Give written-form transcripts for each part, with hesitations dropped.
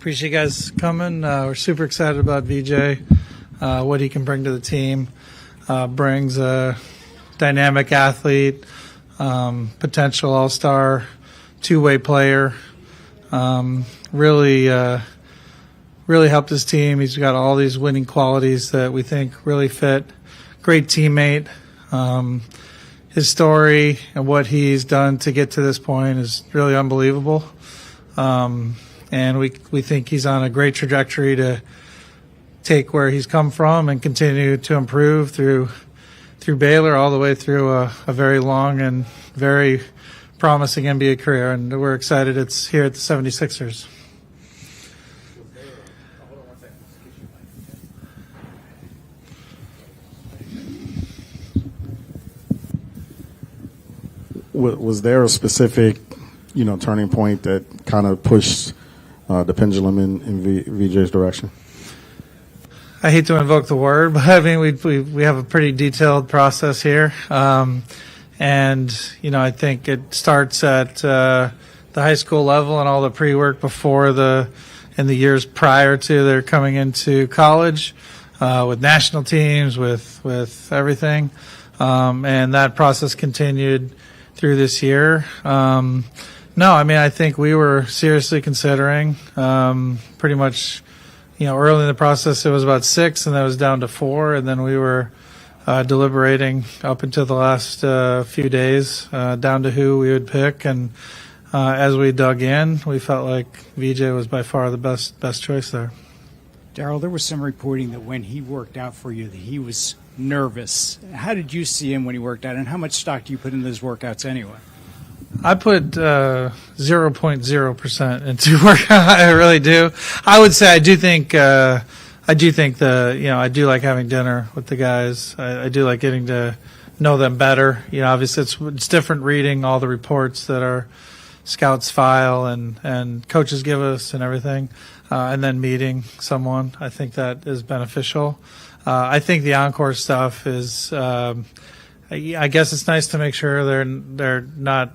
Appreciate you guys coming. We're super excited about VJ, what he can bring to the team. Brings a dynamic athlete, potential all-star, two-way player. Really helped his team. He's got all these winning qualities that we think really fit. Great teammate. His story and what he's done to get to this point is really unbelievable. And we think he's on a great trajectory to take where he's come from and continue to improve through Baylor all the way through a very long and very promising NBA career. And we're excited it's here at the 76ers. Was there a specific, turning point that kind of pushed the pendulum in VJ's direction? I hate to invoke the word, but I mean we have a pretty detailed process here, and I think it starts at the high school level and all the pre-work before in the years prior to their coming into college, with national teams, with everything, and that process continued through this year. No, I mean, I think we were seriously considering, pretty much, early in the process it was about 6 and that was down to 4, and then we were deliberating up until the last few days, down to who we would pick, and as we dug in, we felt like VJ was by far the best choice there. Daryl, there was some reporting that when he worked out for you that he was nervous. How did you see him when he worked out, and how much stock do you put into those workouts anyway? I put 0.0% into workout. I really do. I would say I do think I do like having dinner with the guys. I do like getting to know them better. Obviously it's different reading all the reports that our scouts file and coaches give us and everything, and then meeting someone. I think that is beneficial. I think the encore stuff is. I guess it's nice to make sure they're not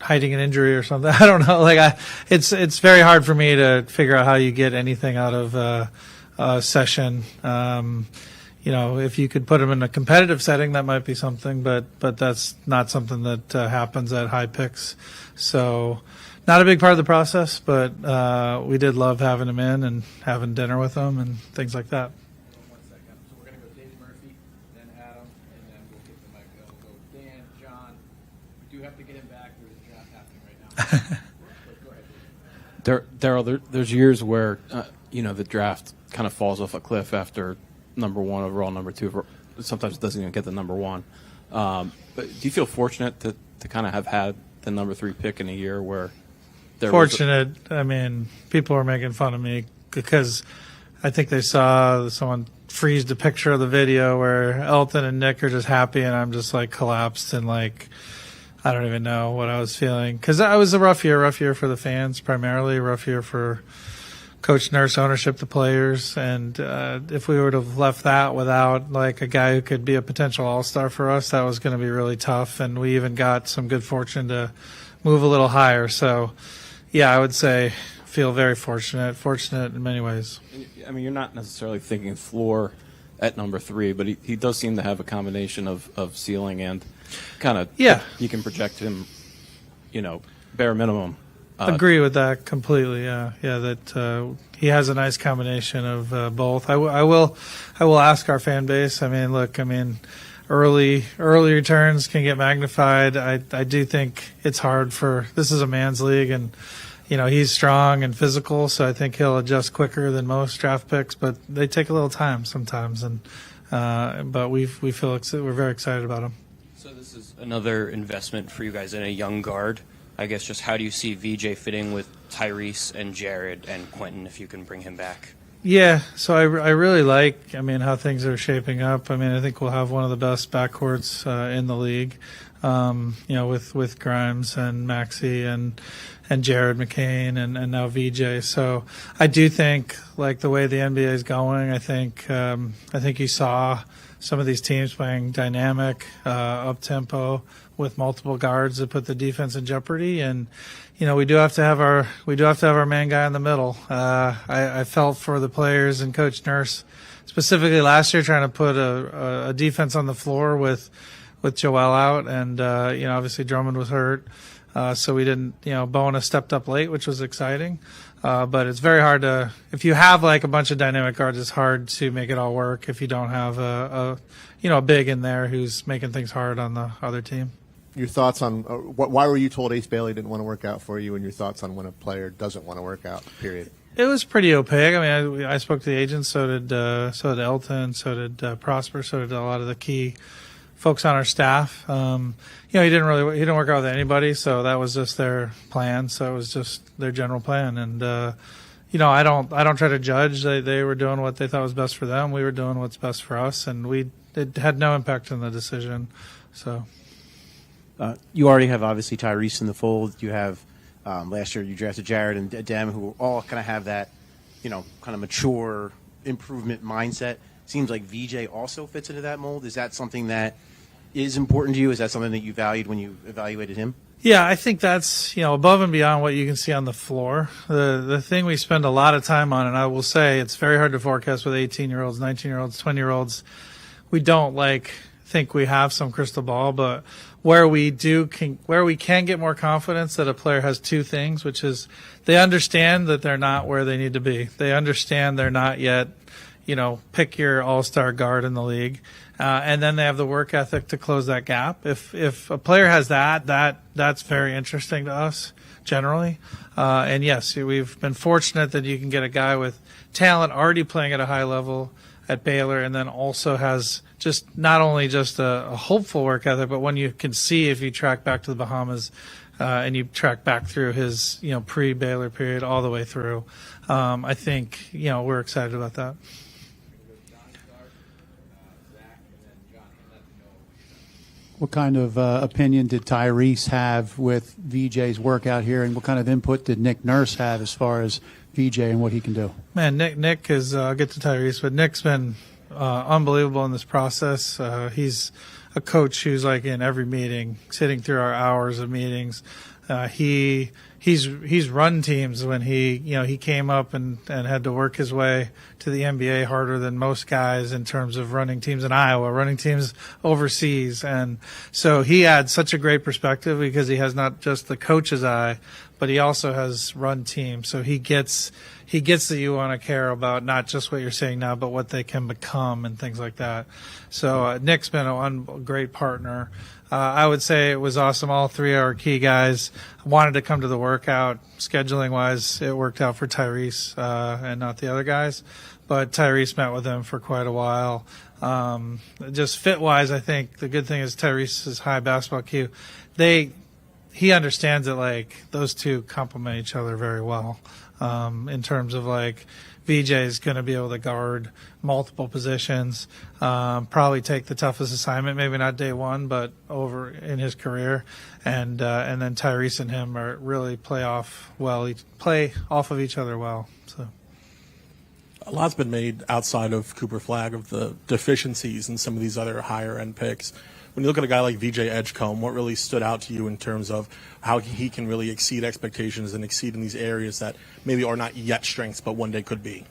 hiding an injury or something. I don't know. It's very hard for me to figure out how you get anything out of a session. If you could put them in a competitive setting, that might be something, but that's not something that happens at high picks. So, not a big part of the process, but we did love having them in and having dinner with them and things like that. Have to get him back. There's a draft happening right now. Daryl, there's years where the draft kind of falls off a cliff after number 1 overall, number 2. Sometimes it doesn't even get the number 1. But do you feel fortunate to kind of have had the number 3 pick in a year where there fortunate? I mean, people are making fun of me because I think they saw someone freeze the picture of the video where Elton and Nick are just happy, and I'm just collapsed and I don't even know what I was feeling, because it was a rough year for the fans, primarily a rough year for Coach Nurse, ownership, the players, and if we would have left that without a guy who could be a potential all-star for us, that was going to be really tough, and we even got some good fortune to move a little higher. So, yeah, I would say feel very fortunate in many ways. I mean, you're not necessarily thinking floor at number 3, but he does seem to have a combination of ceiling and kind of, yeah, you can project him, bare minimum. Agree with that completely. Yeah, that he has a nice combination of both. I will ask our fan base. I mean, look, early returns can get magnified. I do think it's hard this is a man's league, and he's strong and physical, so I think he'll adjust quicker than most draft picks, but they take a little time sometimes, and but we feel we're very excited about him. So this is another investment for you guys in a young guard. I guess just how do you see VJ fitting with Tyrese and Jared and Quentin if you can bring him back? Yeah, so I really like, how things are shaping up. I think we'll have one of the best backcourts in the league, with Grimes and Maxey and Jared McCain and now VJ. So I do think, the way the NBA is going, I think you saw some of these teams playing dynamic, up-tempo, with multiple guards that put the defense in jeopardy. And, we do have to have our main guy in the middle. I felt for the players and Coach Nurse specifically last year trying to put a defense on the floor with Joel out. And, obviously Drummond was hurt. So we didn't, Bona stepped up late, which was exciting. But it's very hard if you have like a bunch of dynamic guards, it's hard to make it all work if you don't have a big in there who's making things hard on the other team. Your thoughts on why were you told Ace Bailey didn't want to work out for you, and your thoughts on when a player doesn't want to work out, period? It was pretty opaque. I mean, I spoke to the agents, so did Elton, so did Prosper, so did a lot of the key folks on our staff. He didn't work out with anybody, so that was just their plan. So it was just their general plan. And, I don't try to judge. They were doing what they thought was best for them. We were doing what's best for us, and it had no impact on the decision. So. You already have obviously Tyrese in the fold. You have last year you drafted Jared and Dem, who all kind of have that, kind of mature improvement mindset. Seems like VJ also fits into that mold. Is that something that is important to you? Is that something that you valued when you evaluated him? Yeah, I think that's, above and beyond what you can see on the floor. The thing we spend a lot of time on, and I will say it's very hard to forecast with 18-year-olds, 19-year-olds, 20-year-olds. We don't think we have some crystal ball, but where we can get more confidence that a player has two things, which is they understand that they're not where they need to be. They understand they're not yet, pick your all-star guard in the league. And then they have the work ethic to close that gap. If a player has that's very interesting to us generally. And yes, we've been fortunate that you can get a guy with talent already playing at a high level at Baylor, and then also has not only a hopeful work ethic, but when you can see if you track back to the Bahamas and you track back through his pre-Baylor period all the way through. I think we're excited about that. What kind of opinion did Tyrese have with VJ's work out here, and what kind of input did Nick Nurse have as far as VJ and what he can do? Man, Nick is, I'll get to Tyrese, but Nick's been unbelievable in this process. He's a coach who's in every meeting, sitting through our hours of meetings. He's run teams when he came up and had to work his way to the NBA harder than most guys in terms of running teams in Iowa, running teams overseas. And so he had such a great perspective because he has not just the coach's eye, but he also has run teams. So he gets that you want to care about not just what you're saying now, but what they can become and things like that. So Nick's been a great partner. I would say it was awesome. All three of our key guys wanted to come to the workout. Scheduling wise, it worked out for Tyrese and not the other guys. But Tyrese met with him for quite a while. Just fit wise, I think the good thing is Tyrese's high basketball IQ. He understands that those two complement each other very well. In terms of VJ is going to be able to guard multiple positions, probably take the toughest assignment, maybe not day one, but over in his career. And then Tyrese and him are really play off of each other well. So. A lot's been made outside of Cooper Flagg of the deficiencies in some of these other higher end picks. When you look at a guy like VJ Edgecombe, what really stood out to you in terms of how he can really exceed expectations and exceed in these areas that maybe are not yet strengths, but one day could be?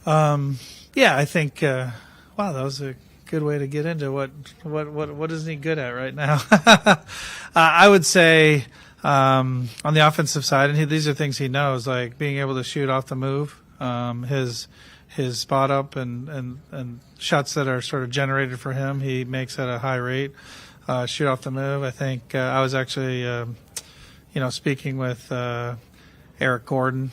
I think, that was a good way to get into what isn't he good at right now? I would say on the offensive side, and these are things he knows, being able to shoot off the move, his spot up and shots that are sort of generated for him, he makes at a high rate. Shoot off the move. I think I was actually, speaking with Eric Gordon,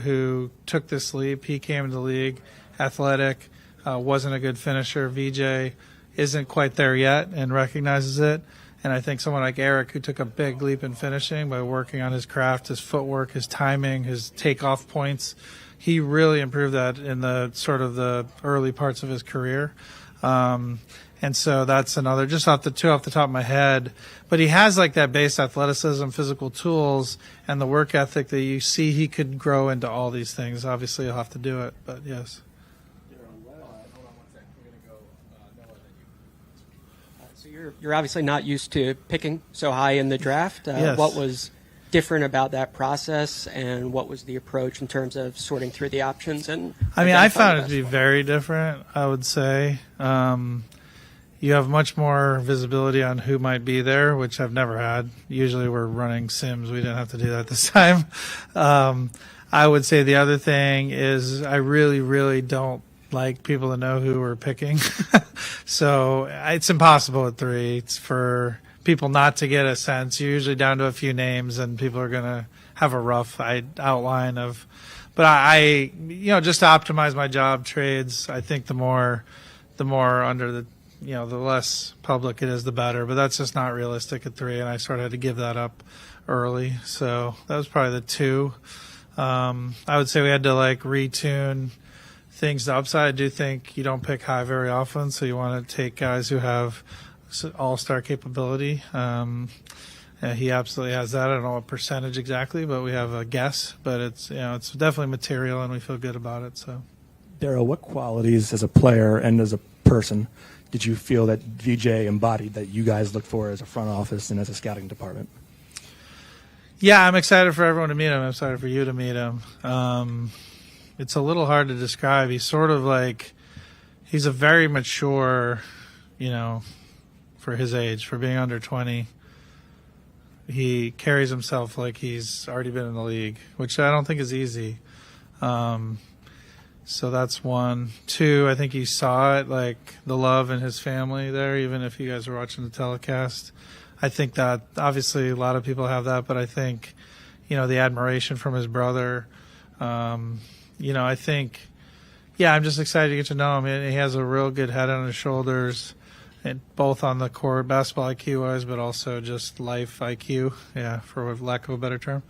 who took this leap. He came into the league, athletic, wasn't a good finisher. VJ isn't quite there yet and recognizes it. And I think someone like Eric, who took a big leap in finishing by working on his craft, his footwork, his timing, his takeoff points, he really improved that in the sort of the early parts of his career. And so that's another, just off the top of my head. But he has that base athleticism, physical tools, and the work ethic that you see he could grow into all these things. Obviously, he'll have to do it, but yes. So You're obviously not used to picking so high in the draft. Yes. What was different about that process, and what was the approach in terms of sorting through the options? And I mean, I identifying found the it to best be one? very different, I would say. You have much more visibility on who might be there, which I've never had. Usually we're running sims. We didn't have to do that this time. I would say the other thing is I really, really don't like people to know who we're picking. So it's impossible at 3. It's for people not to get a sense. You're usually down to a few names, and people are going to have a rough outline of. But I, just to optimize my job trades, I think the more under the, the less public it is, the better. But that's just not realistic at 3, and I sort of had to give that up early. So that was probably the 2. I would say we had to retune things to upside. I do think you don't pick high very often, so you want to take guys who have all-star capability. He absolutely has that. I don't know what percentage exactly, but we have a guess. But it's it's definitely material, and we feel good about it. So, Daryl, what qualities as a player and as a person did you feel that VJ embodied that you guys looked for as a front office and as a scouting department? yeah, I'm excited for everyone to meet him. I'm excited for you to meet him. It's a little hard to describe. He's sort of he's a very mature, for his age, for being under 20. He carries himself like he's already been in the league, which I don't think is easy. So that's 1. 2, I think you saw it, the love in his family there, even if you guys were watching the telecast. I think that obviously a lot of people have that, but I think, the admiration from his brother. I think, I'm just excited to get to know him. He has a real good head on his shoulders, and both on the court, basketball IQ wise, but also just life IQ, for lack of a better term.